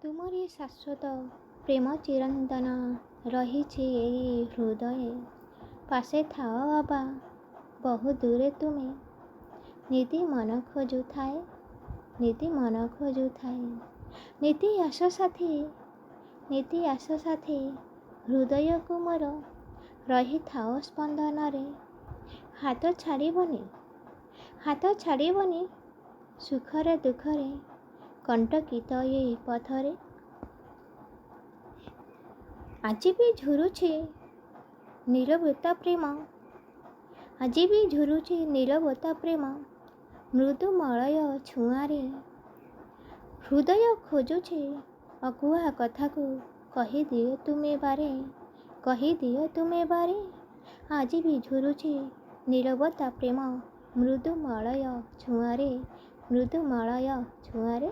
ତୁମରି ଶାଶ୍ୱତ ପ୍ରେମ ଚିରନ୍ତନ ରହିଛି ଏଇ ହୃଦଏ। ପାଶେ ଥାଅ ଅବା ବହୁ ଦୂରେ ତୁମେ, ନିତି ମନ ଖୋଜୁଥାଏ, ନିତି ମନ ଖୋଜୁଥାଏ। ନିତି ଆସ ସାଥୀ, ନିତି ଆସ ସାଥୀ, ହୃଦୟକୁ ମୋର ରହିଥାଅ ସ୍ପନ୍ଦନରେ। ହାତ ଛାଡ଼ିବନି, ହାତ ଛାଡ଼ିବନି, ସୁଖରେ ଦୁଃଖରେ କଣ୍ଟକିତ ଏ ପଥରେ। ଆଜି ବି ଝୁରୁଛି ନୀରବତା ପ୍ରେମ, ଆଜି ବି ଝୁରୁଛି ନୀରବତା ପ୍ରେମ, ମୃଦୁ ମଳୟ ଛୁଆଁରେ। ହୃଦୟ ଖୋଜୁଛି ଅକୁହା କଥାକୁ, କହିଦିଅ ତୁମେ ବାରେ, କହିଦିଅ ତୁମେ ବାରେ। ଆଜି ବି ଝୁରୁଛି ନୀରବତା ପ୍ରେମ, ମୃଦୁ ମଳୟ ଛୁଆଁରେ, ମୃଦୁ ମଳୟ ଛୁଆଁରେ।